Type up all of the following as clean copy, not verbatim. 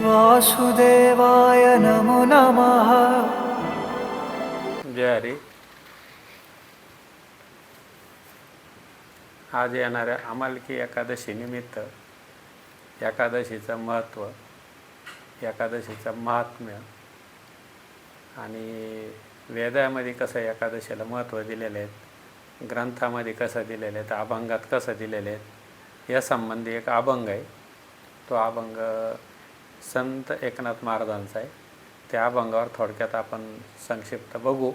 वासुदेवाय नमो नमः। जय हरी. आज येणाऱ्या अमालकी एकादशी निमित्त एकादशीचं महत्त्व, एकादशीचं महात्म्य आणि वेदामध्ये कसं एकादशीला महत्त्व दिलेलं आहे, ग्रंथामध्ये कसं दिलेलं आहे, अभंगात कसं दिलेलं आहे, या संबंधी एक अभंग आहे. तो अभंग संत एकनाथ महाराजांचा आहे. त्या अभंगावर थोडक्यात आपण संक्षिप्त बघू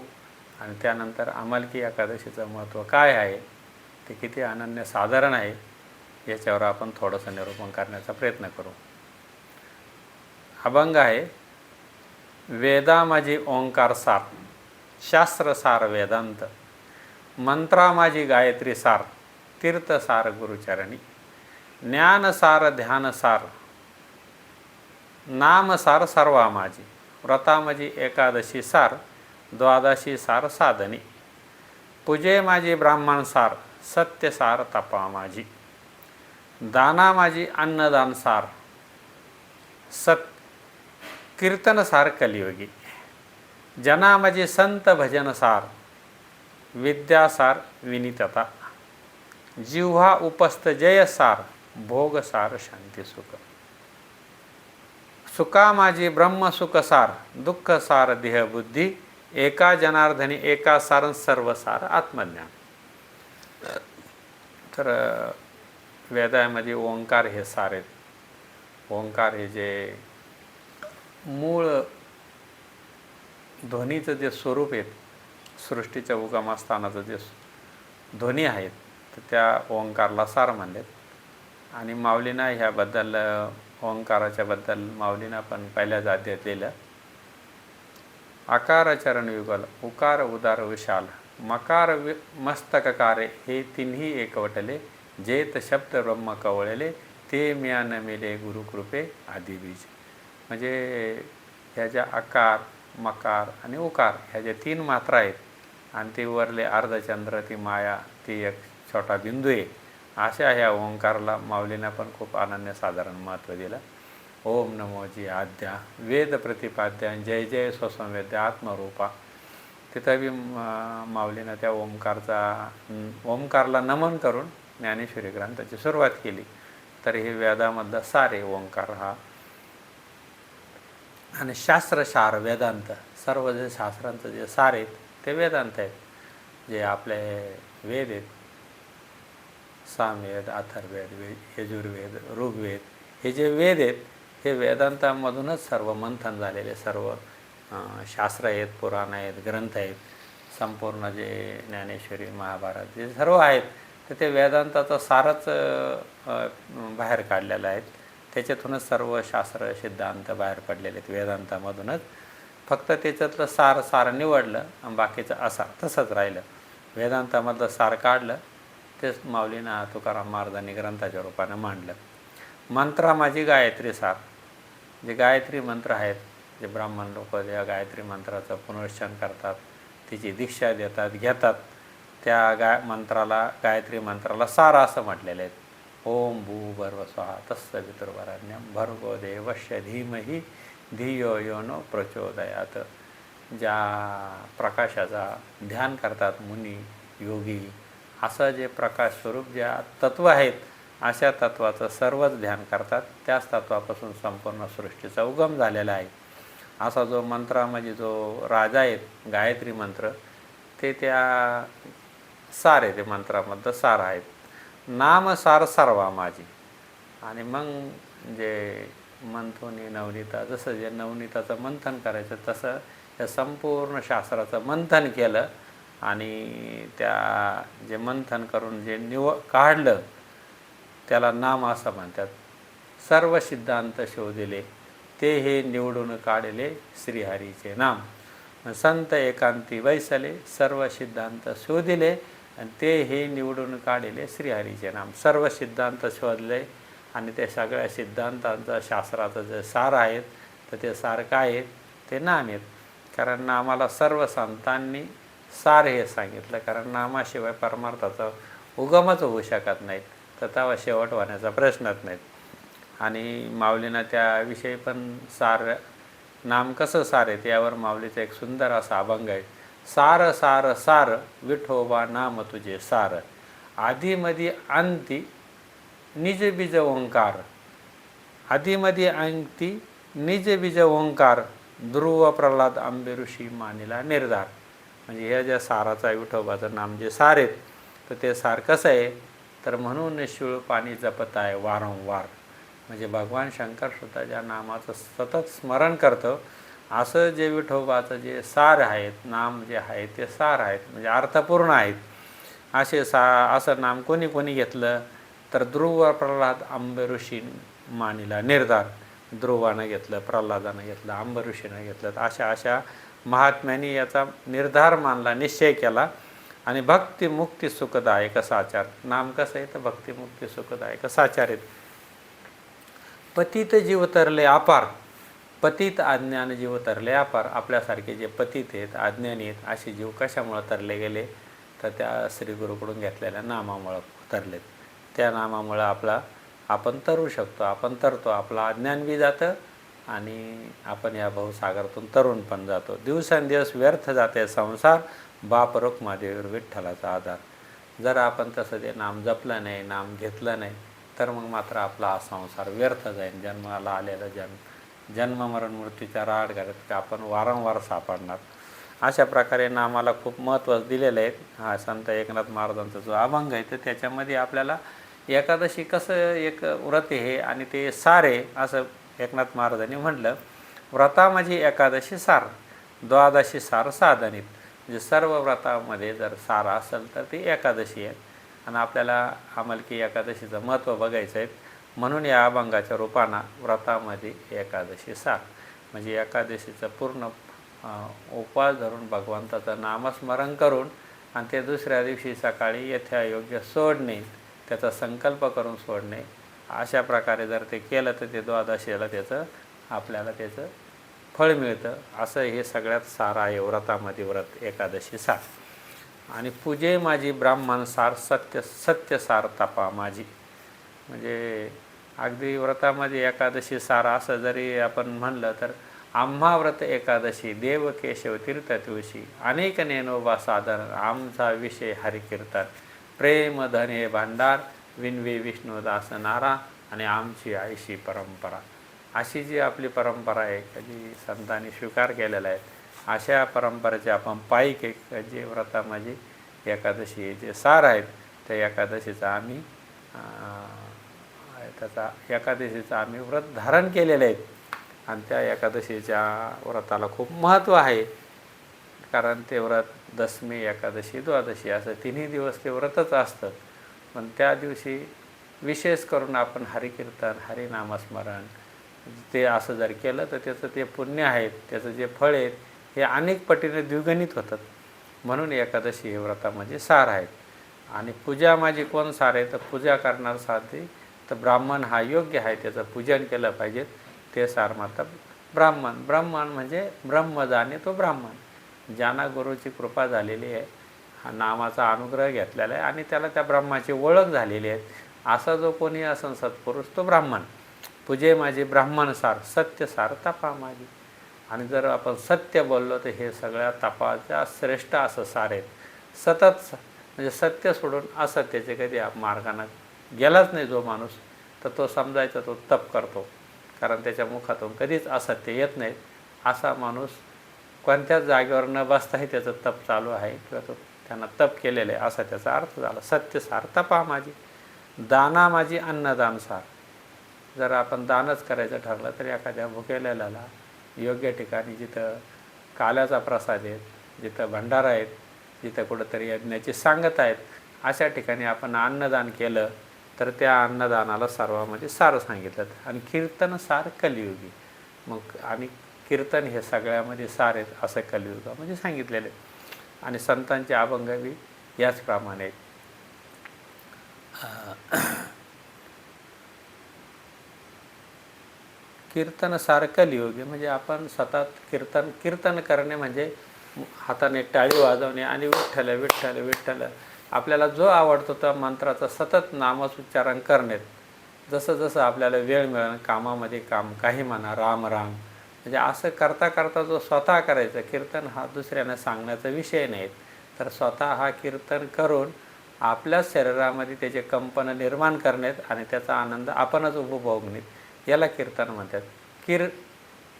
आणि त्यानंतर अमालकी एकादशीचं महत्त्व काय आहे, ते किती अनन्यसाधारण आहे, याच्यावर आपण थोडंसं निरूपण करण्याचा प्रयत्न करू. अभंग आहे, वेदा माझी ओंकार सार, शास्त्र सार वेदांत, मंत्रा माझी गायत्री सार, तीर्थ सार गुरुचरणी, ज्ञान सार ध्यान सार, नाम सार सर्वा माझी, व्रता माझी एकादशी सार, द्वादशी सार साधनी, पूजे माझी ब्राह्मण सार, सत्य सार तपा माझी, दाना माझी अन्नदान सार, कीर्तन सार कलियुगी, जना माझी संत भजन सार, विद्या सार विनीतता, जिव्हा उपस्थ जय सार, भोग सार शांती सुख, सुका माझी ब्रह्म सुख सार, दुःख सार देह बुद्धी, एका जनार्दनी एका सार सर्व सार आत्मज्ञान. तर वेदामध्ये ओंकार हे सार आहेत. ओंकार हे जे मूळ ध्वनीचं जे स्वरूप आहे, सृष्टीच्या उगमस्थानाचं जे ध्वनी आहेत, तर त्या ओंकारला सार म्हणतात. आणि माऊलींना ह्याबद्दल ओंकाराच्या बद्दल माऊलींना पण पहिल्याच अध्यायात लिहिलं, आकार चरण युगल, उकार उदार विशाल, मकार मस्तककारे, हे तिन्ही एकवटले, जेत शब्द ब्रह्म कवळले, ते म्यान मिले गुरुकृपे आदिबीज. म्हणजे ह्या ज्या आकार, मकार आणि उकार ह्या ज्या तीन मात्रा आहेत आणि ती वरले अर्धचंद्र, ती माया, ती एक छोटा बिंदू आहे, अशा ह्या ओंकारला माऊलींना पण खूप अनन्यसाधारण महत्त्व दिलं. ओम नमोजी आद्या वेद प्रतिपाद्या, जय जय स्वसंवेद्य आत्मरूपा. तिथं बी माऊलीनं त्या ओंकारला नमन करून ज्ञानेश्वरी ग्रंथाची सुरुवात केली. तर हे वेदामधलं सार आहे ओंकार हा. आणि शास्त्रसार वेदांत, सर्व जे शास्त्रांचं जे सार आहेत ते वेदांत आहेत. जे आपले वेद आहेत, सामवेद, अथर्ववेद, यजुर्वेद, ऋग्वेद, हे जे वेद आहेत हे वेदांतामधूनच सर्व मंथन झालेले सर्व शास्त्र आहेत, पुराण आहेत, ग्रंथ आहेत. संपूर्ण जे ज्ञानेश्वरी, महाभारत जे सर्व आहेत तर ते वेदांताचं सारच बाहेर काढलेलं आहेत. त्याच्यातूनच सर्व शास्त्र सिद्धांत बाहेर पडलेले आहेत वेदांतामधूनच. फक्त त्याच्यातलं सार निवडलं आणि बाकीचं असार तसंच राहिलं. वेदांतामधलं सार काढलं, तेच माऊलींना तुकाराम महाराजांनी ग्रंथाच्या रूपानं मांडलं. मंत्रा माझी गायत्री सार, जे गायत्री मंत्र आहेत, जे ब्राह्मण लोक या गायत्री मंत्राचं पुनरुच्चार करतात, तिची दीक्षा देतात, घेतात, त्या मंत्राला, गायत्री मंत्राला सार असं म्हटलेलं आहे. ओम भू भर्व स्वाहा तत्सवितुर्वरेण्यं भर्गो देवस्य धीमहि धियो यो न प्रचोदयात. ज्या प्रकाशाचा ध्यान करतात मुनी योगी, असं जे प्रकाश स्वरूप ज्या तत्व आहेत अशा तत्वाचं सर्वच ध्यान करतात. त्याच तत्वापासून संपूर्ण सृष्टीचा उगम झालेला आहे. असा जो मंत्रामध्ये जो राजा आहेत गायत्री मंत्र, ते त्या सार आहे, ते मंत्रामधलं सार आहेत. नाम सार सर्वा माझी. आणि मग जे मंथोनी नवनीता, जसं जे नवनीताचं मंथन करायचं तसं त्या संपूर्ण शास्त्राचं मंथन केलं आणि त्या जे मंथन करून जे काढलं त्याला नाम असं म्हणतात. सर्व सिद्धांत शोधिले, ते हे निवडून काढले श्रीहरीचे नाम. संत एकांती वैसले, सर्व सिद्धांत शोधिले आणि ते हे निवडून काढले श्रीहरीचे नाम. सर्व सिद्धांत शोधले आणि ते सगळ्या सिद्धांतांचं शास्त्राचं जे सार आहेत तर ते सार काय आहेत, ते नाम आहेत. कारण नामाला सर्व संतांनी सार हे सांगितलं, कारण नामाशिवाय परमार्थाचा उगमच होऊ शकत नाही, तर तेव्हा शेवट होण्याचा प्रश्नच नाहीत. आणि माऊलींना त्याविषयी पण सार नाम कसं सार आहे यावर माऊलीचा एक सुंदर असा अभंग आहे. सार सार सार विठोबा नाम तुझे सार, आधीमधी अंती निज बीज ओंकार. आधीमधी अंती निज बीज ओंकार, ध्रुव प्रल्हाद आंबे ऋषी मानिला निर्धार. म्हणजे ह्या ज्या साराचा विठोबाचं नाम जे सार आहेत, तर ते सार कसं आहे, तर म्हणून शिळ पाणी जपत आहे वारंवार. म्हणजे भगवान शंकर सुद्धा ज्या नामाचं सतत स्मरण करतं, असं जे विठोबाचं जे सार आहेत, नाम जे आहे ते सार आहेत, म्हणजे अर्थपूर्ण आहेत. असं नाम कोणी कोणी घेतलं, तर ध्रुव प्रल्हाद आंबे ऋषी मानिला निर्धार. ध्रुवानं घेतलं, प्रल्हादानं घेतलं, आंब ऋषीनं घेतलं. अशा महात्म्यांनी याचा निर्धार मानला, निश्चय केला. आणि भक्तिमुक्ती सुखदायक साचार. नाम कसं आहे, तर भक्तिमुक्ती सुखदायक साचार आहेत. पतित जीव तरले अपार, पतित अज्ञान जीव तरले अपार. आपल्यासारखे जे पतित आहेत, अज्ञानी आहेत, असे जीव कशामुळं तरले गेले, तर त्या श्रीगुरूकडून घेतलेल्या नामामुळं तरलेत. त्या नामामुळं आपण तरू शकतो, आपण तरतो. आपलं अज्ञान बी जातं आणि आपण या भवसागरातून तरुण पण जातो. दिवसेंदिवस व्यर्थ जाते संसार, बाप रुक्मादेवीवर विठ्ठलाचा आधार. जर आपण तसं ते नाम जपलं नाही, नाम घेतलं नाही, तर मग मात्र आपला हा संसार व्यर्थ जाईल. जन्माला आलेला जन्म मरण मृत्यूच्या राडगाड्यात आपण वारंवार सापडणार. अशा प्रकारे नामाला खूप महत्त्व दिलेलं आहे. हा संत एकनाथ महाराजांचा जो अभंग आहे, तर त्याच्यामध्ये आपल्याला एकादशी कसं एक व्रत आहे आणि ते सार आहे, असं एकनाथ महाराजांनी म्हटलं. व्रता म्हणजे एकादशी सार, द्वादशी सार साधनित. म्हणजे सर्व व्रतामध्ये जर सार असेल तर ती एकादशी आहे. आणि आपल्याला आमलकी एकादशीचं महत्त्व बघायचं आहे, म्हणून या अभंगाच्या रूपानं व्रतामध्ये एकादशी सार. म्हणजे एकादशीचं पूर्ण उपवास धरून भगवंताचं नामस्मरण करून आणि ते दुसऱ्या दिवशी सकाळी यथायोग्य सोडणे, त्याचा संकल्प करून सोडणे. अशा प्रकारे जर ते केलं तर ते द्वादशीला आपल्याला त्याचं फळ मिळतं. असं हे सगळ्यात सार आहे व्रतामध्ये, व्रत एकादशी सार. आणि पूजे माझी ब्राह्मण सार, सत्य सार तपा माझी. म्हणजे अगदी व्रतामध्ये एकादशी सार असं जरी आपण म्हणलं, तर आम्हा व्रत एकादशी देव केशव तीर्थ तुळशी, अनेक नेनोबा साधन आमचा विषय हरिकीर्तन, प्रेम धन हे भांडार विनवे विष्णुदास नारा, आणि आमची आईशी परंपरा. अशी जी आपली परंपरा आहे, जी संतांनी स्वीकार केलेला आहे, अशा परंपरेचे आपण पायिक जे व्रतामध्ये एकादशी जे सार आहेत, त्या एकादशीचा आम्ही व्रत धारण केलेले आहेत. आणि त्या एकादशीच्या व्रताला खूप महत्त्व आहे, कारण ते व्रत दशमी, एकादशी, द्वादशी असं तिन्ही दिवस ते व्रतच असतं. पण त्या दिवशी विशेष करून आपण हरिकीर्तन, हरिनामस्मरण ते असं जर केलं तर त्याचं ते पुण्य आहेत, त्याचं जे फळ आहेत हे अनेक पटीने द्विगुणित होतात. म्हणून एकादशी हे व्रतामध्ये सार आहेत. आणि पूजा माझी कोण सार आहे, तर पूजा करणार साधी तर ब्राह्मण हा योग्य आहे, त्याचं पूजन केलं पाहिजे, ते सार मात्र ब्राह्मण. ब्राह्मण म्हणजे ब्रह्म जाणे तो ब्राह्मण, ज्यांना गुरुची कृपा झालेली आहे, हा नामाचा अनुग्रह घेतलेला आहे आणि त्याला त्या ब्रह्माची ओळख झालेली आहे, असा जो कोणी असन सत्पुरुष तो ब्राह्मण. पूजे माझी ब्राह्मण सार, सत्य सार तपा माझी. आणि जर आपण सत्य बोललो तर हे सगळ्या तपाच्या श्रेष्ठ असं सार आहेत. सतत म्हणजे सत्य सोडून असत्याचे कधी मार्गाने गेलाच नाही जो माणूस, तर तो समजायचा तो तप करतो, कारण त्याच्या मुखातून कधीच असत्य येत नाहीत. असा माणूस कोणत्याच जागेवर न बसताही त्याचं तप चालू आहे किंवा तो त्यांना तप केलेलं आहे, असा त्याचा अर्थ झाला. सत्य सार तपा माझी, दाना माझी अन्नदान सार. जर आपण दानच करायचं ठरलं तर एखाद्या भुकेलेल्याला योग्य ठिकाणी, जिथं काल्याचा प्रसाद आहेत, जिथं भंडारा आहेत, जिथं कुठंतरी यज्ञाची सांगत आहेत, अशा ठिकाणी आपण अन्नदान केलं तर त्या अन्नदानाला सर्वामध्ये सार सांगितलं. आणि कीर्तन सार कलियुगी. मग आणि कीर्तन हे सगळ्यामध्ये सार आहेत असं कलियुगामध्ये सांगितलेले. आणि संतांचे अभंग बी याचप्रमाणे आहेत. कीर्तन सार कलियुगी म्हणजे आपण सतत कीर्तन करणे म्हणजे हाताने टाळी वाजवणे आणि विठ्ठल विठ्ठल विठ्ठल आपल्याला जो आवडतो त्या मंत्राचं सतत नामोच्चारण करणे. जसं जसं आपल्याला वेळ मिळेल कामामध्ये काम, काही म्हणा राम राम, म्हणजे असं करता करता जो स्वतः करायचं कीर्तन हा दुसऱ्यांना सांगण्याचा विषय नाही, तर स्वतः हा कीर्तन करून आपल्याच शरीरामध्ये त्याचे कंपन निर्माण करण्यात आणि त्याचा आनंद आपणच उपभोगण्यात याला कीर्तन म्हणतात.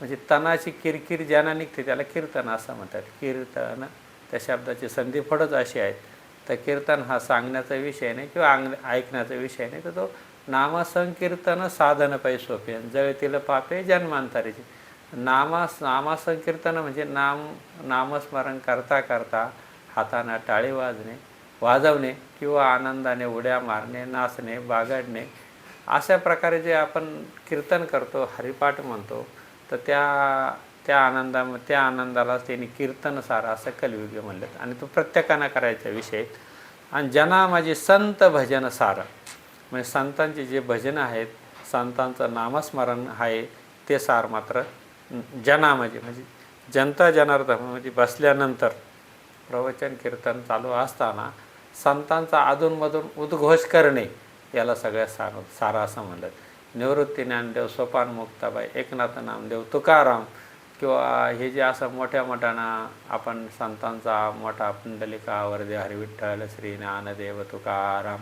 म्हणजे तनाची किरकिर ज्यांना निघते त्याला कीर्तन असं म्हणतात. कीर्तन त्या शब्दाची संधिफळच अशी आहेत. तर कीर्तन हा सांगण्याचा विषय नाही किंवा ऐकण्याचा विषय नाही, तर तो नामसंकीर्तन साधन पै सोपे जळतील पापे जन्मांतरीचे. नामसंकीर्तन म्हणजे नामस्मरण करता करता हाताने टाळी वाजवणे किंवा आनंदाने उड्या मारणे, नाचणे, बागडणे, अशा प्रकारे जे आपण कीर्तन करतो, हरिपाठ म्हणतो, तर त्या आनंदाला त्यांनी कीर्तनसार असं कलियुगी म्हणलं आणि तो प्रत्येकानं करायचा विषय. आणि जना माझे संत भजन सार, म्हणजे संतांचे जे भजन आहेत, संतांचं नामस्मरण आहे ते सार मात्र जना म्हणजे जनता जनार्दन, म्हणजे बसल्यानंतर प्रवचन कीर्तन चालू असताना संतांचा अधूनमधून उद्घोष करणे याला सगळ्यात सारा असं म्हणलं. निवृत्ती ज्ञानदेव, सोपान मुक्ताबाई, एकनाथ नामदेव, तुकाराम किंवा हे जे असं मोठ्या मोठ्यानं आपण संतांचा मोठा पुंडलिका वरदे हरिविठ्ठल श्री ज्ञानदेव तुकाराम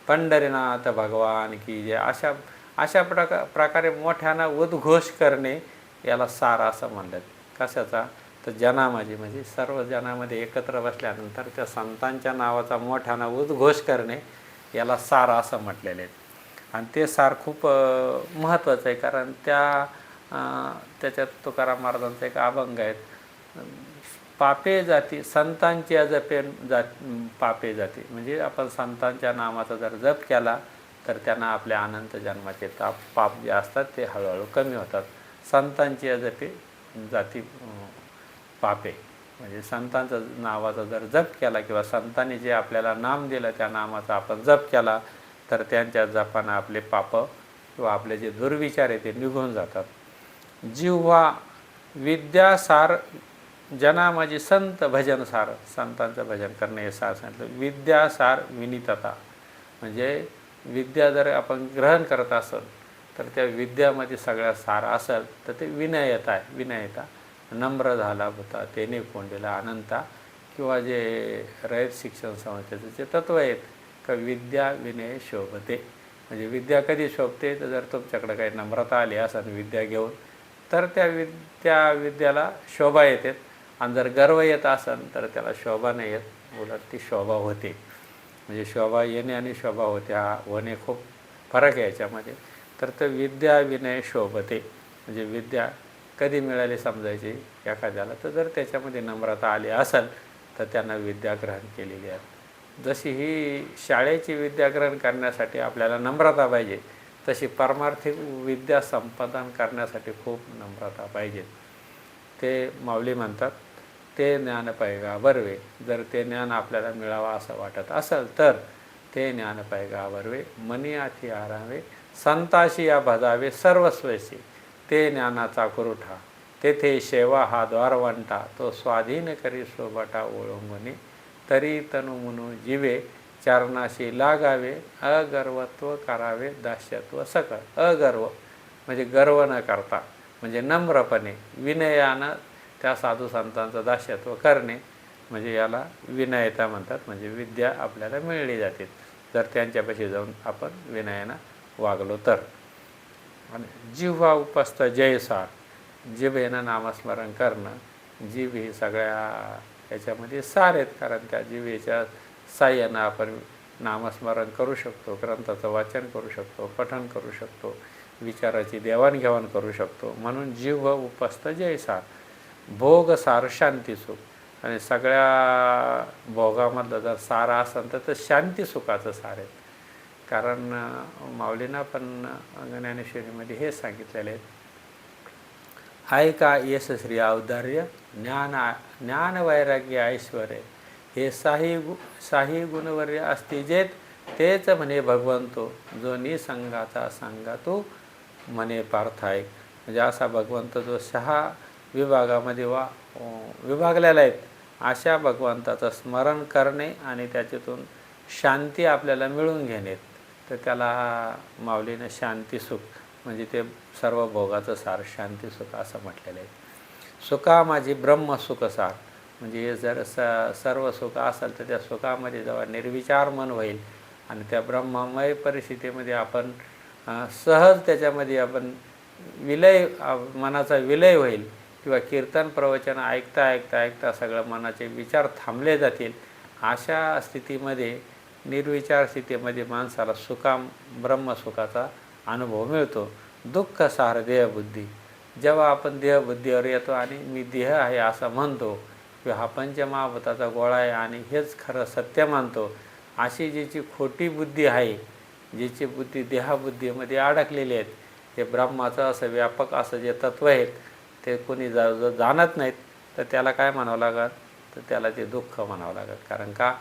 पंढरीनाथ भगवान की जे अशा प्रकारे मोठ्यानं उद्घोष करणे याला सार असं म्हणतात. कशाचा? तर जनामध्ये म्हणजे सर्व जनामध्ये एकत्र बसल्यानंतर त्या संतांच्या नावाचा मोठ्यानं उद्घोष करणे याला सार असं म्हटलेले आहे. आणि ते सार खूप महत्त्वाचं आहे, कारण त्याच्यात तुकाराम महाराजांचा एक अभंग आहे, पापे जाती संतांची जपे पापे जाती, म्हणजे आपण संतांच्या नामाचा जर जप केला तर त्यांना आपल्या अनंत जन्माचे पाप जे असतात ते हळूहळू कमी होतात. संतांची जपे जाती पापे, म्हणजे संतांचा नावाचा जर जप केला किंवा संतांनी जे आपल्याला नाम दिलं त्या नामाचा आपण जप केला तर त्यांच्या जपानं आपले पाप किंवा आपले जे दुर्विचार आहे ते निघून जातात. जिव्हा विद्यासार जना माझी संत भजन सार, संतांचं भजन करणे हे सार सांगितलं. विद्यासार विनीतता, म्हणजे विद्या जर आपण ग्रहण करत असेल तर त्या विद्यामध्ये सगळ्यात सार असेल तर ते विनयता आहे. विनयता, नम्र झाला होता तेने कोंडीला अनंता, किंवा जे रयत शिक्षण संस्थेचं जे तत्व आहेत का विद्या विनय शोभते, म्हणजे विद्या कधी शोभते तर जर तुमच्याकडे काही नम्रता आली असेल विद्या घेऊन तर त्या विद्याला शोभा येते. आणि जर गर्व येत असेल तर त्याला शोभा नाही येत, उलट ती शोभा होते. म्हणजे शोभा येणे आणि शोभा होते हा होणे खूप फरक आहे याच्यामध्ये. तर ते विद्या विनय शोभते, म्हणजे विद्या कधी मिळाली समजायची एखाद्याला तर जर त्याच्यामध्ये नम्रता आली असेल तर त्यांना विद्या ग्रहण केलेली आहे. जशी ही शाळेची विद्या ग्रहण करण्यासाठी आपल्याला नम्रता पाहिजे, तशी पारमार्थिक विद्या संपादन करण्यासाठी खूप नम्रता पाहिजे. ते माऊली म्हणतात ते ज्ञान पैगा बर्वे, जर ते ज्ञान आपल्याला मिळावं असं वाटत असेल तर ते ज्ञान पैगा बर्वे, मनी आथी आरावे, संताशी या भजावे सर्वस्वशी, ते ज्ञानाचा कुरुठा, तेथे शेवा हा द्वारवंटा, तो स्वाधीन करी सोबटा ओळंगुनी, तरी तनु मुनु जीवे चरणाशी लागावे, अगर्वत्व करावे दास्यत्व सकळ. अगर्व म्हणजे गर्व न करता, म्हणजे नम्रपणे विनयानं त्या साधू संतांचं दास्यत्व करणे, म्हणजे याला विनयता म्हणतात. म्हणजे विद्या आपल्याला मिळली जाते जर त्यांच्यापाशी जाऊन आपण विनयानं वागलो तर. आणि जिव्हा उपस्थ जयसार, जिभेनं नामस्मरण करणं, जीभ ही सगळ्या याच्यामध्ये सार आहेत, कारण त्या जिभेच्या साह्यानं आपण नामस्मरण करू शकतो, ग्रंथाचं वाचन करू शकतो, पठण करू शकतो, विचाराची देवाणघेवाण करू शकतो. म्हणून जिव्ह उपस्थ जयसार, भोग सार शांती सुख, आणि सगळ्या भोगामधलं जर सार असेल तर शांती सुखाचं सार आहे. कारण माऊलींना पण ज्ञानेश्वरीमध्ये हे सांगितलेले आहेत, आहे का यश श्री औदार्य, ज्ञान वैराग्य ऐश्वर्य, हे साही गुणवर्य असते जेत, तेच म्हणे भगवंतो, जो निसंगाचा सांगा तो म्हणे पार्थायक. म्हणजे असा भगवंत जो 6 विभागामध्ये विभागलेला आहेत, अशा भगवंताचं स्मरण करणे आणि त्याच्यातून शांती आपल्याला मिळून घेणे, तर त्याला माऊलीनं शांतीसुख म्हणजे ते सर्व भोगाचं सार शांतीसुख असं म्हटलेलं आहे. सुखा माझी ब्रह्मसुख सार, म्हणजे हे जर सर्व सुख असेल तर त्या सुखामध्ये जेव्हा निर्विचार मन होईल आणि त्या ब्रह्ममय परिस्थितीमध्ये आपण सहज त्याच्यामध्ये आपण मनाचा विलय होईल किंवा कीर्तन प्रवचन ऐकता ऐकता ऐकता सगळं मनाचे विचार थांबले जातील. अशा स्थितीमध्ये निर्विचार स्थितीमध्ये माणसाला ब्रह्मसुखाचा अनुभव मिळतो. दुःख सार देहबुद्धी, जेव्हा आपण देहबुद्धीवर येतो आणि मी देह आहे असं म्हणतो किंवा हा पंचमहाभूताचा गोळा आहे आणि हेच खरं सत्य मानतो, अशी ज्याची खोटी बुद्धी आहे, ज्याची बुद्धी देहाबुद्धीमध्ये अडकलेली आहेत, हे ब्रह्माचं असं व्यापक असं जे तत्त्व आहेत ते कोणी जाणत नाहीत, तर त्याला काय म्हणावं लागत, तर त्याला ते दुःख म्हणावं लागत. कारण का,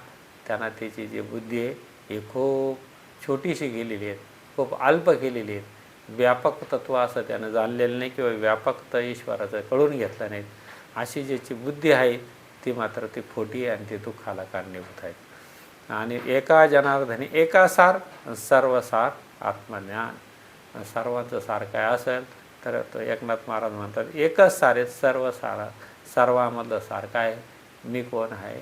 त्यांना त्याची जी बुद्धी आहे ही खूप छोटीशी गेलेली आहे, खूप अल्प केलेली आहेत. व्यापक तत्त्व असं त्यानं जाणलेलं नाही किंवा व्यापक ईश्वराचं कळून घेतलं नाही. अशी ज्याची बुद्धी आहे ती मात्र ती खोटी आहे आणि ती दुःखाला कारणीभूत आहे. आणि एका जनार्दनी एका सार सर्व सार आत्मज्ञान. सर्वांचं सार काय असेल तर तो एकनाथ महाराज म्हणतात एकच सार आहे सर्व सारा. सर्वामधलं सार काय, मी कोण आहे,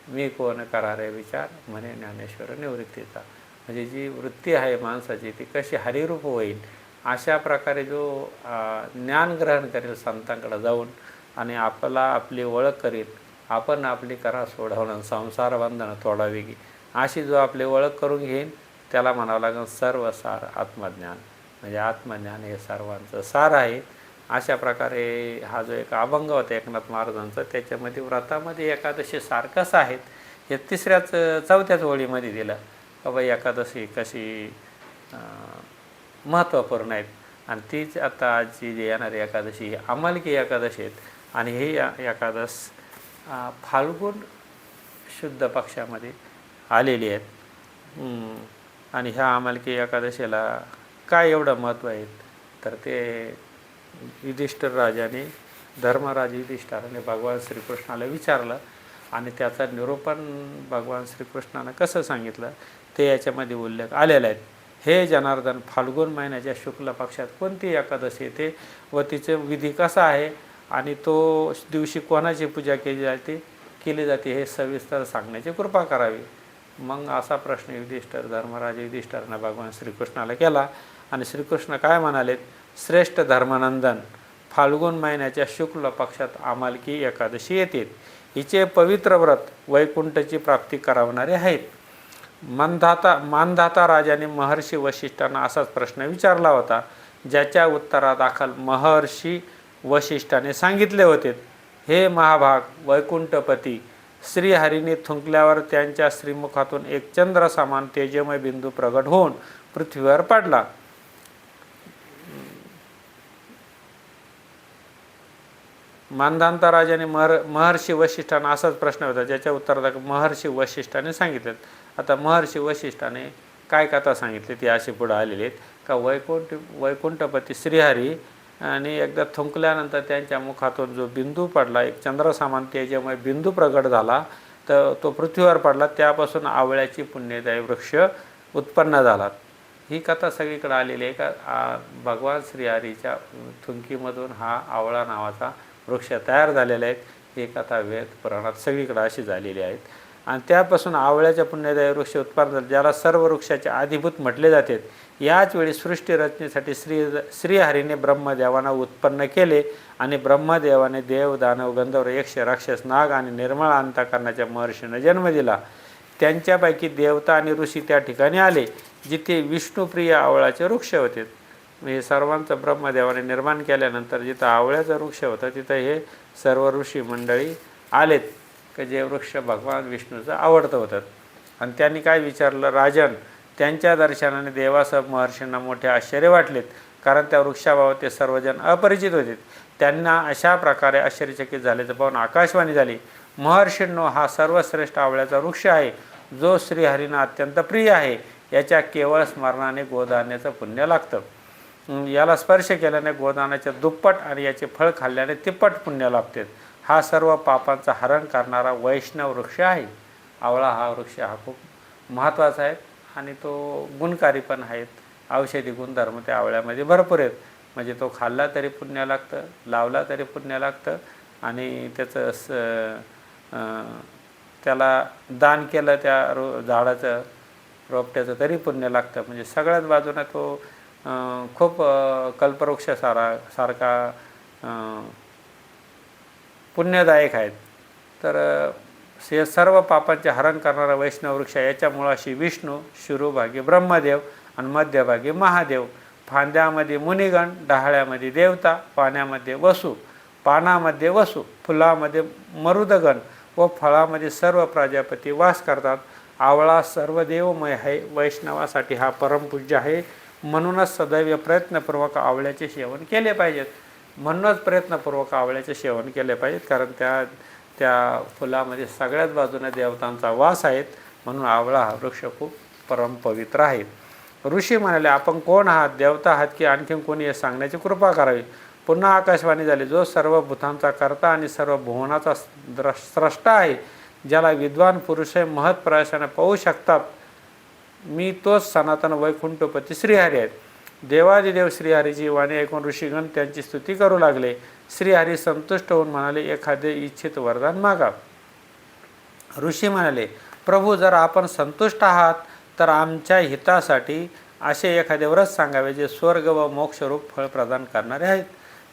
मी कोण करा रे विचार म्हणे ज्ञानेश्वर निवृत्तीचा. म्हणजे जी वृत्ती आहे माणसाची ती कशी हरिरूप होईल अशा प्रकारे जो ज्ञान ग्रहण करेल संतांकडे जाऊन आणि आपली ओळख करील, आपण आपली करा सोडवणं संसार बंधनं तोडावी की अशी जो आपली ओळख करून घेईन त्याला म्हणावं लागेल सर्व सार आत्मज्ञान. म्हणजे आत्मज्ञान हे सर्वांचं सार आहे. अशा प्रकारे हा जो एक अभंग होता एकनाथ महाराजांचा त्याच्यामध्ये व्रतामध्ये एकादशी सारखंच आहेत हे चौथ्याच ओळीमध्ये दिलं का बाई एकादशी कशी महत्त्वपूर्ण आहेत. आणि तीच आता आजची जी येणारी एकादशी ही अमालकी एकादशी आहेत आणि ही एकादश फाल्गुन शुद्ध पक्षामध्ये आलेली आहेत. आणि ह्या अमालकी एकादशीला काय एवढं महत्त्व आहे तर ते युधिष्ठिर राजाने धर्मराज युधिष्ठिराने भगवान श्रीकृष्णाला विचारलं आणि त्याचा निरूपण भगवान श्रीकृष्णानं कसं सांगितलं ते याच्यामध्ये उल्लेख आलेला आहे. हे जनार्दन, फाल्गुन महिन्याच्या शुक्ल पक्षात कोणती एकादशी येते व तिचे विधी कसा आहे आणि तो दिवशी कोणाची पूजा केली जाते हे सविस्तर सांगण्याची कृपा करावी. मग असा प्रश्न धर्मराज युधिष्ठिरानं भगवान श्रीकृष्णाला केला आणि श्रीकृष्ण काय म्हणालेत, श्रेष्ठ धर्मनंदन, फाल्गुन महिन्याच्या शुक्ल पक्षात अमालकी एकादशी येते. हिचे पवित्र व्रत वैकुंठची प्राप्ती करवणारे आहेत. मानधाता राजाने महर्षी वशिष्ठांना असाच प्रश्न विचारला होता, ज्याच्या उत्तरादाखल महर्षी वशिष्ठाने सांगितले होते, हे महाभाग वैकुंठपती, श्रीहरीने थुंकल्यावर त्यांच्या श्रीमुखातून एक चंद्र समान तेजमय बिंदू प्रगट होऊन पृथ्वीवर पडला. मानधाता राजाने महर्षी वशिष्ठांना असाच प्रश्न होता ज्याच्या उत्तरादाखल महर्षी वशिष्ठाने सांगितले. आता महर्षी वशिष्ठाने काय कथा सांगितली ती अशी पुढे आलेली आहेत का वैकुंठपती श्रीहरी आणि एकदा थुंकल्यानंतर त्यांच्या मुखातून जो बिंदू पडला, एक चंद्रसमान तेजमय बिंदू प्रगट झाला, तर तो पृथ्वीवर पडला. त्यापासून आवळ्याची पुण्यदायी वृक्ष उत्पन्न झाला. ही कथा सगळीकडे आलेली आहे का भगवान श्रीहरीच्या थुंकीमधून हा आवळा नावाचा वृक्ष तयार झालेला आहे. ही कथा वेद पुराणात सगळीकडे अशी झालेली आहेत. आणि त्यापासून आवळ्याच्या पुण्यदायी वृक्ष उत्पन्न झाले, ज्याला सर्व वृक्षाचे आधिभूत म्हटले जाते. याच वेळी सृष्टी रचनेसाठी श्रीहरीने ब्रह्मदेवांना उत्पन्न केले आणि ब्रह्मदेवाने देव, दानव, गंधर्व, यक्ष, राक्षस, नाग आणि निर्मळ अंतःकरणाच्या महर्षींना जन्म दिला. त्यांच्यापैकी देवता आणि ऋषी त्या ठिकाणी आले जिथे विष्णुप्रिय आवळाचे वृक्ष होते. हे सर्वांचं ब्रह्मदेवाने निर्माण केल्यानंतर जिथं आवळ्याचा वृक्ष होता तिथं हे सर्व ऋषी मंडळी आलेत की जे वृक्ष भगवान विष्णूचं आवडतं होतं. आणि त्यांनी काय विचारलं, राजन, त्यांच्या दर्शनाने देवासह महर्षींना मोठे आश्चर्य वाटलेत, कारण त्या वृक्षाबाबत ते सर्वजण अपरिचित होते. त्यांना अशा प्रकारे आश्चर्यचकित झाल्याचं पाहून आकाशवाणी झाली, महर्षींनो, हा सर्वश्रेष्ठ आवळ्याचा वृक्ष आहे जो श्रीहरींना अत्यंत प्रिय आहे. याच्या केवळ स्मरणाने गोदानाचं पुण्य लागतं. याला स्पर्श केल्याने गोदानाच्या दुप्पट आणि याचे फळ खाल्ल्याने तिप्पट पुण्य लाभते. हा सर्व पापांचा हरण करणारा वैष्णव वृक्ष आहे. आवळा हा वृक्ष हा खूप महत्त्वाचा आहे. आणि तो गुणकारी पण आहेत. औषधी गुणधर्म त्या आवळ्यामध्ये भरपूर आहेत. म्हणजे तो खाल्ला तरी पुण्य लागतं, लावला तरी पुण्य लागतं आणि त्याला दान केलं त्या झाडाचं रोपट्याचं तरी पुण्य लागतं. म्हणजे सगळ्याच बाजूनं तो खूप कल्पवृक्ष सारखा पुण्यदायक आहेत. तर हे सर्व पापांचे हरण करणारा वैष्णव वृक्ष, याच्या मुळाशी विष्णू, शिरोभागी ब्रह्मदेव आणि मध्यभागी महादेव, फांद्यामध्ये मुनिगण, डहाळ्यामध्ये देवता, पाण्यामध्ये वसु, पानामध्ये वसु, फुलामध्ये मरुदगण व फळामध्ये सर्व प्रजापती वास करतात. आवळा सर्व देवमय आहे. वैष्णवासाठी हा परमपूज्य आहे. म्हणूनच सदैव प्रयत्नपूर्वक आवळ्याचे सेवन केले पाहिजेत. म्हणूनच प्रयत्नपूर्वक आवळ्याचे सेवन केले पाहिजेत, कारण त्या फुलामध्ये सगळ्याच बाजूने देवतांचा वास आहेत. म्हणून आवळा हा वृक्ष खूप परमपवित्र आहे. ऋषी म्हणाले, आपण कोण आहात? देवता आहात की आणखी कोणी? हे सांगण्याची कृपा करावी. पुन्हा आकाशवाणी झाली, जो सर्व भूतांचा कर्ता आणि सर्व भुवनाचा स्रष्टा आहे, ज्याला विद्वान पुरुष महत्प्रयासाने पाहू शकतात, मी तोच सनातन वैकुंठपती श्रीहरी आहेत. देवादिदेव श्रीहरीची वाणी ऐकून ऋषीगण त्यांची स्तुती करू लागले. श्रीहरी संतुष्ट होऊन म्हणाले, एखादे इच्छित वरदान मागा. ऋषी म्हणाले, प्रभू, जर आपण संतुष्ट आहात तर आमच्या हितासाठी असे एखादे व्रत सांगावे जे स्वर्ग व मोक्षरूप फळ प्रदान करणारे आहेत.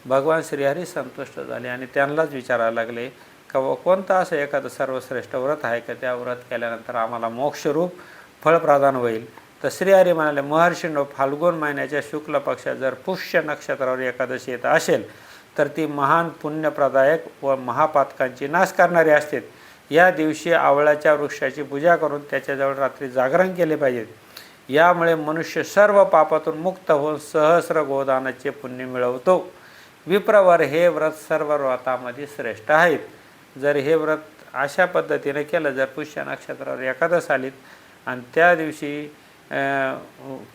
भगवान श्रीहरी संतुष्ट झाले आणि त्यांनाच विचारायला लागले का कोणतं असं एखादं सर्वश्रेष्ठ व्रत आहे का त्या व्रत केल्यानंतर आम्हाला मोक्षरूप फळ प्रदान होईल. तर श्रीहरी म्हणाले, महर्षींनो, फाल्गुन महिन्याच्या शुक्ल पक्षात जर पुष्य नक्षत्रावर एकादशी येत असेल तर ती महान पुण्यप्रदायक व महापातकांची नाश करणारी असते. या दिवशी आवळ्याच्या वृक्षाची पूजा करून त्याच्याजवळ रात्री जागरण केले पाहिजे. यामुळे मनुष्य सर्व पापातून मुक्त होऊन सहस्र गोदानाचे पुण्य मिळवतो. विप्रवर, हे व्रत सर्व व्रतामध्ये श्रेष्ठ आहेत. जर हे व्रत अशा पद्धतीने केलं, जर पुष्य नक्षत्रावर एकादश आलीत आणि त्या दिवशी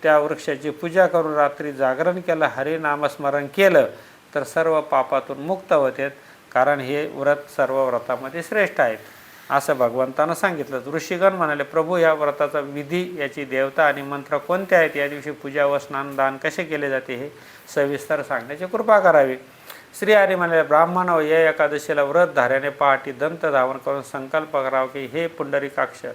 त्या वृक्षाची पूजा करून रात्री जागरण केलं, हरिनामस्मरण केलं, तर सर्व पापातून मुक्त होतात. कारण हे व्रत सर्व व्रतामध्ये श्रेष्ठ आहेत असं भगवंतानं सांगितलं. ऋषीगण म्हणाले, प्रभू, या व्रताचा विधी, याची देवता आणि मंत्र कोणते आहेत? या दिवशी पूजा व स्नान दान कसे केले जाते हे सविस्तर सांगण्याची कृपा करावी. श्रीहरी म्हणाले, ब्राह्मण, या एकादशीला व्रत धाऱ्याने पहाटे दंत धावन करून संकल्प करावा की हे पुंडरीकाक्ष,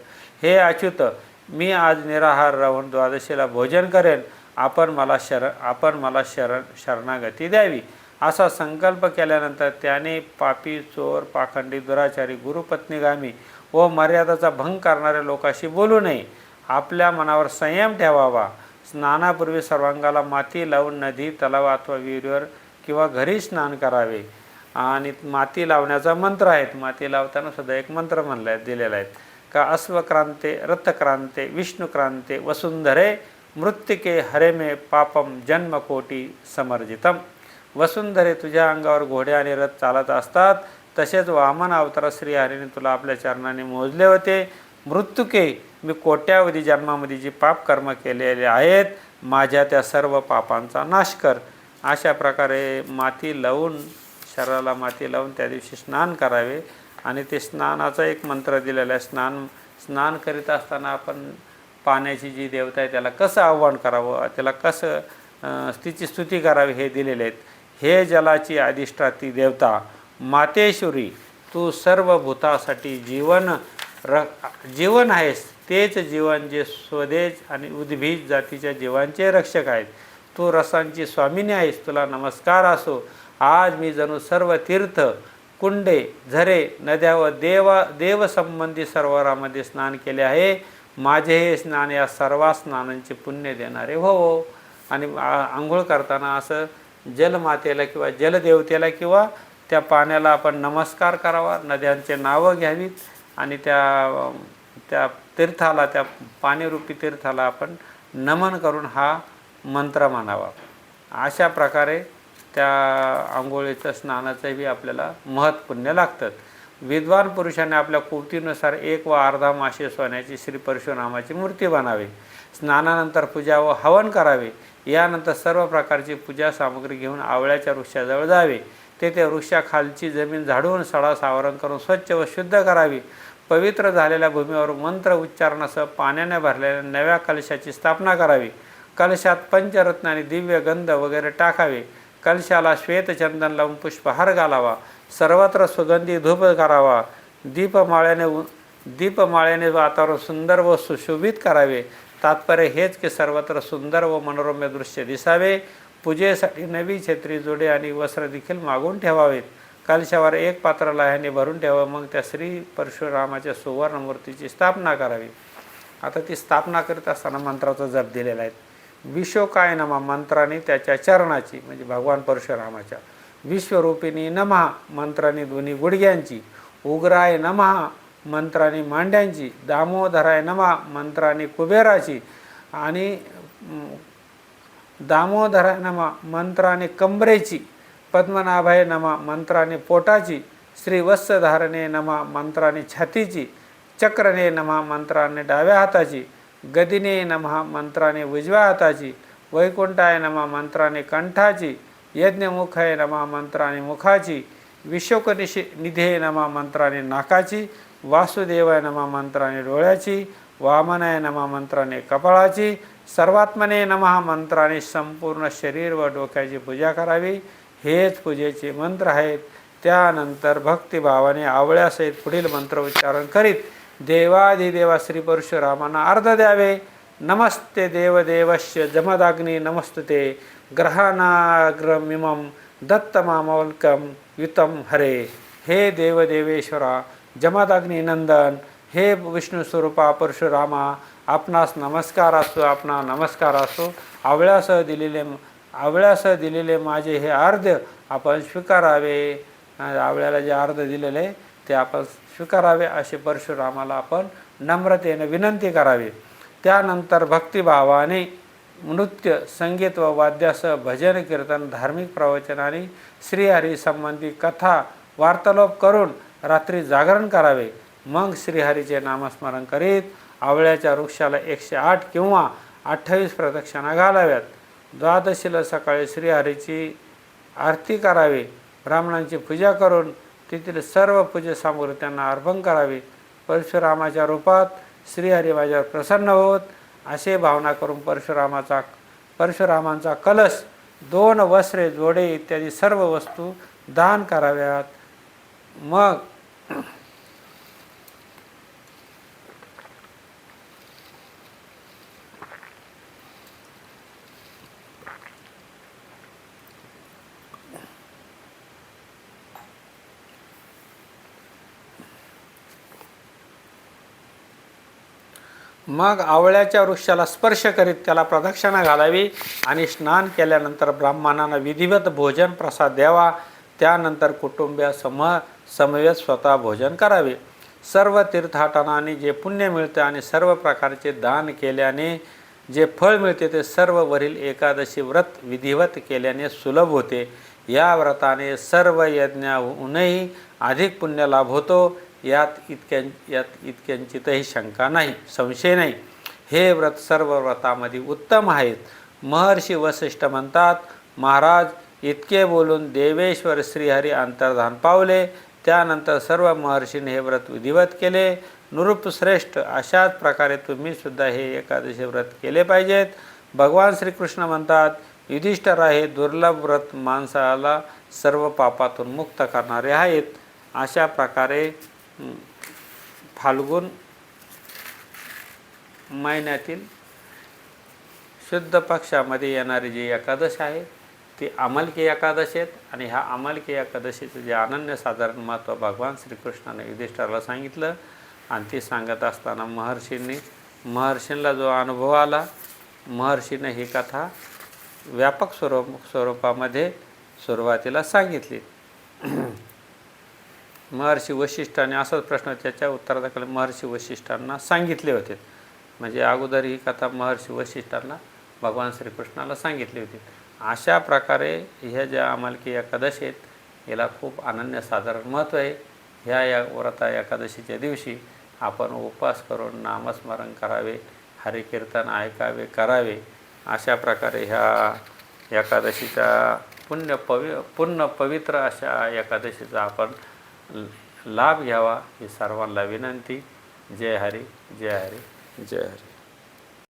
हे अच्युत, मी आज निराहार राहून द्वादशीला भोजन करेन. आपण मला शरणागती द्यावी. असा संकल्प केल्यानंतर त्याने पापी, चोर, पाखंडी, दुराचारी, गुरुपत्नीगामी व मर्यादाचा भंग करणाऱ्या लोकांशी बोलू नये. आपल्या मनावर संयम ठेवावा. स्नानापूर्वी सर्वांगाला माती लावून नदी, तलाव अथवा विहिरीवर किंवा घरी स्नान करावे. आणि माती लावण्याचा मंत्र आहेत. माती लावताना सुद्धा एक मंत्र दिलेला आहे का अश्वक्रांते, रथक्रांते, विष्णुक्रांते, वसुंधरे, मृत्तिके, हरेमे पापम जन्मकोटी समर्जितम. वसुंधरे, तुझ्या अंगावर घोडे आणि रथ चालत असतात, तसेच वामन अवतार श्रीहरीने तुला आपल्या चरणाने मोजले होते. मृत्युके, मी कोट्यावधी जन्मामध्ये जी पाप कर्म केलेले आहेत, माझ्या त्या सर्व पापांचा नाश कर. अशा प्रकारे माती लावून, शरीराला माती लावून त्या दिवशी स्नान करावे. आणि ते स्नानाचा एक मंत्र दिलेला आहे. स्नान करीत असताना आपण पाण्याची जी देवता आहे त्याला कसं आव्हान करावं, त्याला कसं तिची स्तुती करावी हे दिलेले आहेत. हे जलाची अधिष्ठाती देवता मातेश्वरी, तू सर्व भूतासाठी जीवन आहेस. तेच जीवन जे स्वदेश आणि उद्भिज जातीच्या जीवांचे रक्षक आहेत. तू रसांची स्वामिनी आहेस, तुला नमस्कार असो. आज मी जणू सर्व तीर्थ, कुंडे, झरे, नद्या व देवसंबंधी सरोवरामध्ये स्नान केले आहे. माझे हे स्नान या सर्व स्नानांचे पुण्य देणारे हो. आणि आंघोळ करताना असं जलमातेला किंवा जलदेवतेला किंवा त्या पाण्याला आपण नमस्कार करावा. नद्यांचे नावं घ्यावीत आणि त्या तीर्थाला, त्या पाणीरूपी तीर्थाला आपण नमन करून हा मंत्र म्हणावा. अशा प्रकारे त्या आंघोळीचं स्नानाचंही आपल्याला महत्पुण्य लागतात. विद्वान पुरुषाने आपल्या कुवतीनुसार 1 व अर्धा मासे सोन्याची श्री परशुरामाची मूर्ती बनावे. स्नानानंतर पूजा व हवन करावे. यानंतर सर्व प्रकारची पूजा सामग्री घेऊन आवळ्याच्या वृक्षाजवळ जावे. तेथे वृक्षाखालची जमीन झाडून सडा सावरण करून स्वच्छ व शुद्ध करावी. पवित्र झालेल्या भूमीवर मंत्र उच्चारणासह पाण्याने भरलेल्या नव्या कलशाची स्थापना करावी. कलशात पंचरत्न आणि दिव्य गंध वगैरे टाकावे. कलशाला श्वेतचंदन लावून पुष्पहार घालावा. सर्वत्र सुगंधी धूप करावा. दीपमाळेने वातावरण सुंदर व सुशोभित करावे. तात्पर्य हेच की सर्वत्र सुंदर व मनोरम्य दृश्य दिसावे. पूजेसाठी नवी छत्री, जोडे आणि वस्त्र देखील मागून ठेवावेत. कलशावर एक पात्र लाह्याने भरून ठेवावं. मग त्या श्री परशुरामाच्या सुवर्ण मूर्तीची स्थापना करावी. आता ती स्थापना करीत असताना मंत्राचा जप दिलेला आहे. विश्वकाय नमः मंत्राने त्याच्या चरणाची म्हणजे भगवान परशुरामाच्या. विश्वरूपिणी नमः मंत्राने दोन्ही गुडघ्यांची. उग्राय नमः मंत्राने मांड्यांची. दामोदराय नमः मंत्राने कुबेराची. आणि दामोदराय नमः मंत्राने कंबरेची. पद्मनाभाय नमः मंत्राने पोटाची. श्रीवत्सधारणे नमः मंत्राने छातीची. चक्रने नमः मंत्राने डाव्या हाताची. गदिने नमः मंत्राने उजव्या हाताची. वैकुंठाय नमः मंत्राने कंठाची. यज्ञमुखाय नमः मंत्राने मुखाची. विशोकनिधे नमः मंत्राने नाकाची. वासुदेवाय नमः मंत्राने डोळ्याची. वामनाय नमः मंत्राने कपाळाची. सर्वात्मने नमः मंत्राने संपूर्ण शरीर व डोक्याची पूजा करावी. हेच पूजेचे मंत्र आहेत. त्यानंतर भक्तिभावाने आवळ्यासहित पुढील मंत्र उच्चारण करीत देवाधिदेवा श्री परशुरामांना अर्ध द्यावे. नमस्ते देवदेवस्य जमदाग्नी नमस्तुते ग्रहानाग्रमिमं दत्तमामवल्कं युतं हरे. हे देवदेवेश्वरा जमदाग्नी नंदन, हे विष्णू स्वरूपा परशुरामा, आपणास नमस्कार असो, आपणा नमस्कार असो. आवळ्यासह दिलेले माझे हे अर्ध्य आपण स्वीकारावे. आवळ्याला जे अर्ध्य दिलेले ते आपण स्वीकारावे असे परशुरामाला आपण नम्रतेने विनंती करावी. त्यानंतर भक्तिभावाने नृत्य, संगीत व वाद्यासह भजन, कीर्तन, धार्मिक प्रवचन आणि श्रीहरी संबंधी कथा वार्तालाप करून रात्री जागरण करावे. मग श्रीहरीचे नामस्मरण करीत आवळ्याच्या वृक्षाला 108 किंवा 28 प्रदक्षिणा घालाव्यात. द्वादशीला सकाळी श्रीहरीची आरती करावी. ब्राह्मणांची पूजा करून तेथील सर्व पूजे सामुग्री त्यांना अर्पण करावी. परशुरामाच्या रूपात श्रीहरी माझ्यावर प्रसन्न होत असे भावना करून परशुरामांचा कलश, 2 वस्त्रे, जोडे इत्यादी सर्व वस्तू दान कराव्यात. मग आवळ्याच्या वृक्षाला स्पर्श करीत त्याला प्रदक्षिणा घालावी आणि स्नान केल्यानंतर ब्राह्मणांना विधिवत भोजन प्रसाद द्यावा. त्यानंतर समवेत स्वतः भोजन करावे. सर्व तीर्थाटनाने जे पुण्य मिळते आणि सर्व प्रकारचे दान केल्याने जे फळ मिळते ते सर्व वरील एकादशी व्रत विधिवत केल्याने सुलभ होते. या व्रताने सर्व यज्ञाहूनही अधिक पुण्य लाभ होतो. यात इतक्यांचितही शंका नाही, संशय नाही. हे व्रत सर्व व्रतामध्ये उत्तम आहेत. महर्षी वसिष्ठ म्हणतात, महाराज इतके बोलून देवेश्वर श्रीहरी अंतर्धान पावले. त्यानंतर सर्व महर्षींनी हे व्रत विधिवत केले. नृपश्रेष्ठ, अशाच प्रकारे तुम्ही सुद्धा हे एकादशी व्रत केले पाहिजेत. भगवान श्रीकृष्ण म्हणतात, युधिष्ठिरा हे दुर्लभ व्रत माणसाला सर्व पापातून मुक्त करणारे आहेत. अशा प्रकारे फाल्गुन महिन्यातील शुद्ध पक्षामध्ये येणारी जी एकादश आहे ती अमलकी एकादशी आहेत. आणि ह्या अमलकी एकादशीचं जे अनन्यसाधारण महत्त्व भगवान श्रीकृष्णाने युधिष्ठिराला सांगितलं आणि ती सांगत असताना महर्षींना जो अनुभव आला, महर्षीने ही कथा व्यापक स्वरूपामध्ये सुरुवातीला सांगितली. महर्षी वशिष्ठांनी असाच प्रश्न त्याच्या उत्तरादाखल महर्षी वशिष्ठांना सांगितले होते. म्हणजे अगोदर ही कथा महर्षी वशिष्ठांना भगवान श्रीकृष्णाला सांगितली होती. अशा प्रकारे ह्या ज्या अमलकी एकादशी आहेत याला खूप अनन्यसाधारण महत्त्व आहे. ह्या व्रता एकादशीच्या दिवशी आपण उपवास करून नामस्मरण करावे, हरिकीर्तन ऐकावे, करावे. अशा प्रकारे ह्या एकादशीचा पुण्य पवित्र अशा एकादशीचा आपण लाभ घ्यावा ही सर्वांना विनंती. जय हरी, जय हरी, जय हरी.